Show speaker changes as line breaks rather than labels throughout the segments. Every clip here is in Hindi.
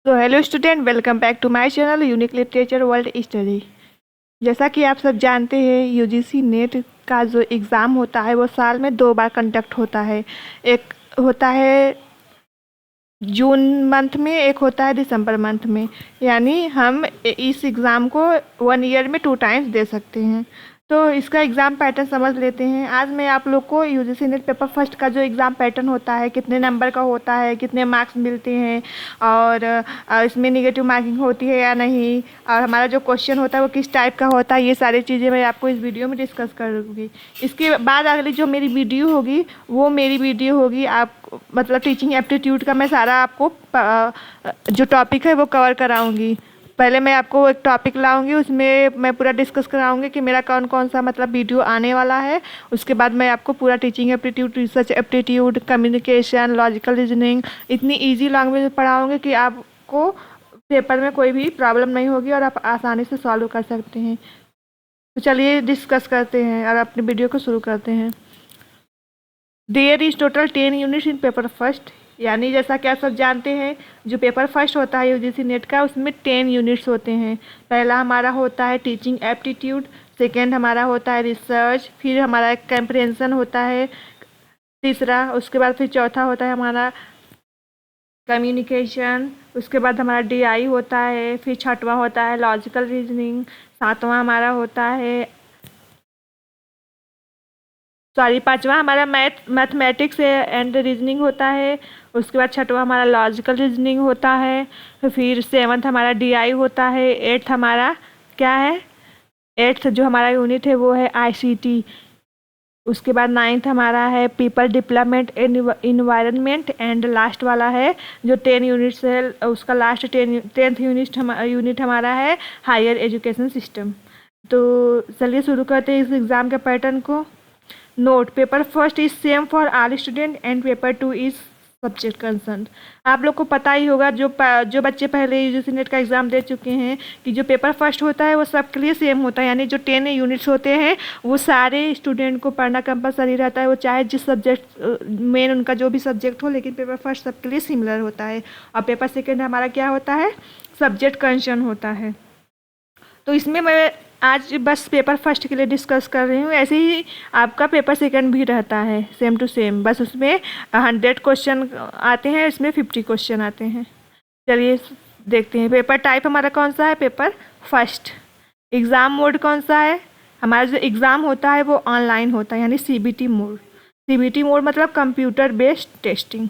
तो hello student, welcome back to my channel unique literature world study. जैसा कि आप सब जानते हैं, यूजीसी नेट का जो एग्ज़ाम होता है वो साल में 2 बार कंडक्ट होता है। एक होता है जून मंथ में, एक होता है दिसंबर मंथ में। यानी हम इस एग्ज़ाम को 1 ईयर में 2 टाइम्स दे सकते हैं। तो इसका एग्ज़ाम पैटर्न समझ लेते हैं। आज मैं आप लोग को यूजीसी नेट पेपर फर्स्ट का जो एग्ज़ाम पैटर्न होता है, कितने नंबर का होता है, कितने मार्क्स मिलते हैं और इसमें नेगेटिव मार्किंग होती है या नहीं, और हमारा जो क्वेश्चन होता है वो किस टाइप का होता है, ये सारी चीज़ें मैं आपको इस वीडियो में डिस्कस करूँगी। इसके बाद अगली जो मेरी वीडियो होगी वो मेरी वीडियो होगी आप मतलब टीचिंग एप्टीट्यूड का। मैं सारा आपको जो टॉपिक है वो कवर कराऊंगी। पहले मैं आपको एक टॉपिक लाऊंगी, उसमें मैं पूरा डिस्कस कराऊंगी कि मेरा कौन कौन सा मतलब वीडियो आने वाला है। उसके बाद मैं आपको पूरा teaching aptitude, research aptitude, communication, logical reasoning इतनी इजी लैंग्वेज में पढ़ाऊंगी कि आपको पेपर में कोई भी प्रॉब्लम नहीं होगी और आप आसानी से सॉल्व कर सकते हैं। तो चलिए डिस्कस करते हैं और अपनी वीडियो को शुरू करते हैं। There is total 10 units in paper first. यानी जैसा कि आप सब जानते हैं, जो पेपर फर्स्ट होता है यूजीसी नेट का, उसमें 10 यूनिट्स होते हैं। पहला हमारा होता है टीचिंग एप्टीट्यूड, सेकेंड हमारा होता है रिसर्च, फिर हमारा कंप्रिहेंशन होता है तीसरा, उसके बाद फिर चौथा होता है हमारा कम्युनिकेशन, उसके बाद हमारा डीआई होता है, फिर छठवां होता है लॉजिकल रीजनिंग, सातवां हमारा होता है पांचवा हमारा मैथमेटिक्स एंड रीजनिंग होता है। उसके बाद छठवां हमारा लॉजिकल रीजनिंग होता है। फिर सेवन्थ हमारा डीआई होता है। एट्थ हमारा क्या है, एट्थ जो हमारा यूनिट है वो है आईसीटी। उसके बाद नाइन्थ हमारा है people development and environment, and last वाला है जो 10 यूनिट्स है, उसका लास्ट 10th यूनिट हमारा है हायर एजुकेशन सिस्टम। तो चलिए शुरू करते हैं इस एग्ज़ाम के पैटर्न को। Note, paper first is same for all student and paper 2 is subject concern. आप लोग को पता ही होगा, जो बच्चे पहले यूजीसी नेट का एग्ज़ाम दे चुके हैं, कि जो पेपर फर्स्ट होता है वो सबके लिए सेम होता है। यानी जो 10 यूनिट्स होते हैं वो सारे स्टूडेंट को पढ़ना कंपलसरी रहता है, वो चाहे जिस सब्जेक्ट मेन उनका जो भी सब्जेक्ट हो, लेकिन पेपर फर्स्ट सबके लिए सिमिलर होता है। और पेपर सेकेंड हमारा क्या होता है, सब्जेक्ट कंसर्न होता है। तो इसमें मैं आज बस पेपर फर्स्ट के लिए डिस्कस कर रही हूँ। ऐसे ही आपका पेपर सेकंड भी रहता है सेम टू सेम, बस उसमें 100 क्वेश्चन आते हैं, इसमें 50 क्वेश्चन आते हैं। चलिए देखते हैं। पेपर टाइप हमारा कौन सा है, पेपर फर्स्ट। एग्ज़ाम मोड कौन सा है, हमारा जो एग्ज़ाम होता है वो ऑनलाइन होता है, यानी सीबीटी मोड। सीबीटी मोड मतलब कंप्यूटर बेस्ड टेस्टिंग।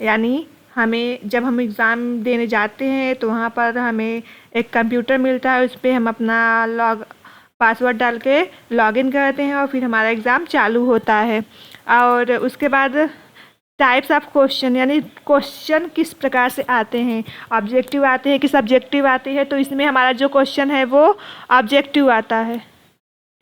यानी हमें जब हम एग्ज़ाम देने जाते हैं तो वहाँ पर हमें एक कंप्यूटर मिलता है, उस पर हम अपना पासवर्ड डाल के लॉगिन करते हैं और फिर हमारा एग्ज़ाम चालू होता है। और उसके बाद टाइप्स ऑफ क्वेश्चन, यानी क्वेश्चन किस प्रकार से आते हैं, ऑब्जेक्टिव आते हैं कि सब्जेक्टिव आते हैं। तो इसमें हमारा जो क्वेश्चन है वो ऑब्जेक्टिव आता है।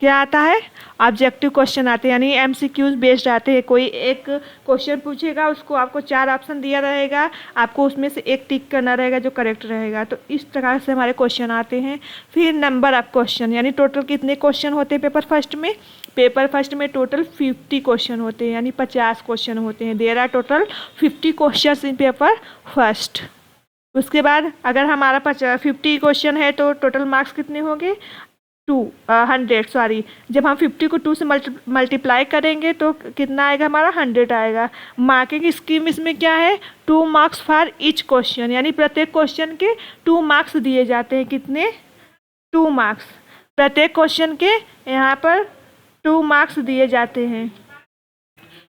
क्या आता है, ऑब्जेक्टिव क्वेश्चन आते हैं, यानी एमसीक्यूज बेस्ड आते हैं। कोई एक क्वेश्चन पूछेगा, उसको आपको 4 ऑप्शन दिया रहेगा, आपको उसमें से एक टिक करना रहेगा जो करेक्ट रहेगा। तो इस प्रकार से हमारे क्वेश्चन आते हैं। फिर नंबर ऑफ क्वेश्चन, यानी टोटल कितने क्वेश्चन होते हैं पेपर फर्स्ट में। पेपर फर्स्ट में टोटल 50 क्वेश्चन होते हैं, यानी 50 क्वेश्चन होते हैं। There are total 50 question in paper first. उसके बाद अगर हमारा 50 क्वेश्चन है तो टोटल मार्क्स कितने होंगे, 100 सॉरी। जब हम 50 को 2 से मल्टीप्लाई करेंगे तो कितना आएगा, हमारा 100 आएगा। मार्किंग स्कीम इसमें क्या है, 2 मार्क्स फॉर ईच क्वेश्चन, यानी प्रत्येक क्वेश्चन के 2 मार्क्स दिए जाते हैं। कितने, 2 मार्क्स प्रत्येक क्वेश्चन के, यहाँ पर 2 मार्क्स दिए जाते हैं।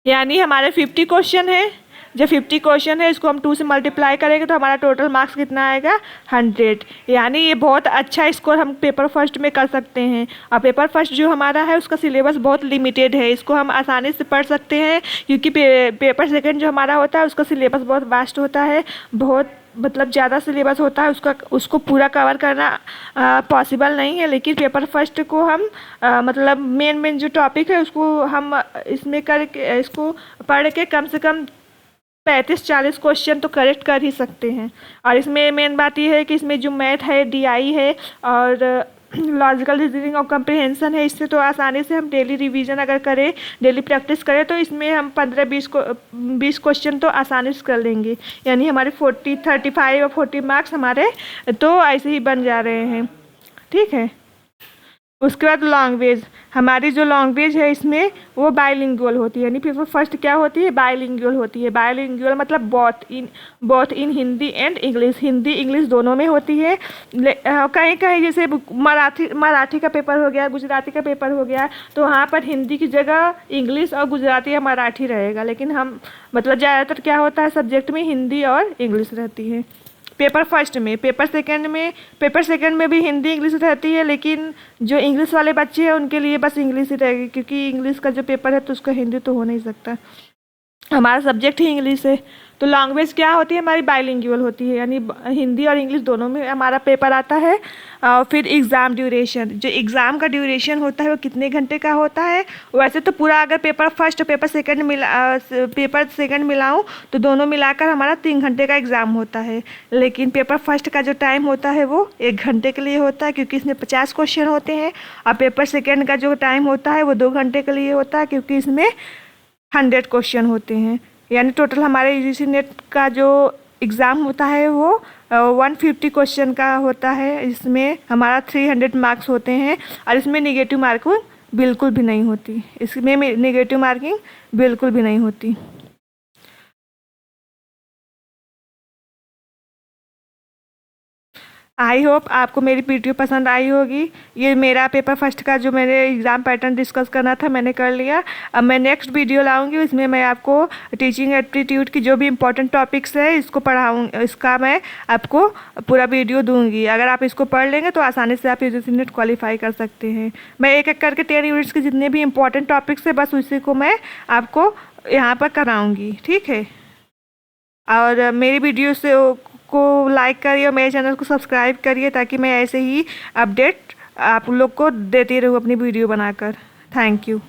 यानी हमारे 50 क्वेश्चन है, जब 50 क्वेश्चन है इसको हम 2 से मल्टीप्लाई करेंगे तो हमारा टोटल मार्क्स कितना आएगा, 100। यानी ये बहुत अच्छा स्कोर हम पेपर फर्स्ट में कर सकते हैं। और पेपर फर्स्ट जो हमारा है उसका सिलेबस बहुत लिमिटेड है, इसको हम आसानी से पढ़ सकते हैं, क्योंकि पेपर सेकंड जो हमारा होता है उसका सिलेबस बहुत वास्ट होता है, बहुत मतलब ज़्यादा सिलेबस होता है, उसको पूरा कवर करना पॉसिबल नहीं है। लेकिन पेपर फर्स्ट को हम मतलब मेन जो टॉपिक है उसको हम इसमें करके, इसको पढ़ के कम से कम 35-40 क्वेश्चन तो करेक्ट कर ही सकते हैं। और इसमें मेन बात यह है कि इसमें जो मैथ है, डीआई है और लॉजिकल रीजनिंग और कंप्रिहेंशन है, इससे तो आसानी से हम डेली रिवीजन अगर करें, डेली प्रैक्टिस करें तो इसमें हम 15-20 क्वेश्चन तो आसानी से कर लेंगे, यानी हमारे 35 और 40 मार्क्स हमारे तो ऐसे ही बन जा रहे हैं। ठीक है। उसके बाद लैंग्वेज, हमारी जो लैंग्वेज है इसमें वो बाइलिंगुअल होती है, यानी पेपर फर्स्ट क्या होती है, बाइलिंगुअल होती है। बाइलिंगुअल मतलब both in Hindi and English, Hindi English दोनों में होती है। कहीं कहीं जैसे मराठी का पेपर हो गया, गुजराती का पेपर हो गया, तो वहाँ पर हिंदी की जगह इंग्लिश और गुजराती या मराठी रहेगा, लेकिन हम मतलब ज़्यादातर क्या होता है सब्जेक्ट में हिंदी और इंग्लिश रहती है पेपर फर्स्ट में। पेपर सेकंड में भी हिंदी इंग्लिश रहती है, लेकिन जो इंग्लिश वाले बच्चे हैं उनके लिए बस इंग्लिश ही रहेगी, क्योंकि इंग्लिश का जो पेपर है तो उसका हिंदी तो हो नहीं सकता, हमारा सब्जेक्ट ही इंग्लिश है। तो लैंग्वेज क्या होती है हमारी, बाइलिंगुअल होती है, यानी हिंदी और इंग्लिश दोनों में हमारा पेपर आता है। फिर एग्ज़ाम ड्यूरेशन, जो एग्ज़ाम का ड्यूरेशन होता है वो कितने घंटे का होता है। वैसे तो पूरा अगर पेपर फर्स्ट और पेपर सेकंड मिलाऊं तो दोनों मिलाकर हमारा 3 घंटे का एग्ज़ाम होता है, लेकिन पेपर फर्स्ट का जो टाइम होता है वो 1 घंटे के लिए होता है, क्योंकि इसमें 50 क्वेश्चन होते हैं। और पेपर सेकेंड का जो टाइम होता है वो 2 घंटे के लिए होता है, क्योंकि इसमें 100 क्वेश्चन होते हैं। यानी टोटल हमारे यूजीसी नेट का जो एग्ज़ाम होता है वो 150 क्वेश्चन का होता है। इसमें हमारा 300 मार्क्स होते हैं, और इसमें नेगेटिव मार्किंग बिल्कुल भी नहीं होती, इसमें नेगेटिव मार्किंग बिल्कुल भी नहीं होती। आई होप आपको मेरी वीडियो पसंद आई होगी। ये मेरा पेपर फर्स्ट का जो मैंने एग्ज़ाम पैटर्न डिस्कस करना था मैंने कर लिया। अब मैं नेक्स्ट वीडियो लाऊंगी, इसमें मैं आपको टीचिंग एप्टीट्यूड की जो भी इम्पोर्टेंट टॉपिक्स है इसको इसका मैं आपको पूरा वीडियो दूंगी। अगर आप इसको पढ़ लेंगे तो आसानी से आप यूजीसी नेट क्वालिफाई कर सकते हैं। मैं एक एक करके 10 यूनिट्स के जितने भी इम्पोर्टेंट टॉपिक्स है बस उसी को मैं आपको यहाँ पर कराऊँगी। ठीक है। और मेरी वीडियो से को लाइक करिए और मेरे चैनल को सब्सक्राइब करिए, ताकि मैं ऐसे ही अपडेट आप लोग को देती रहूँ अपनी वीडियो बनाकर। Thank you.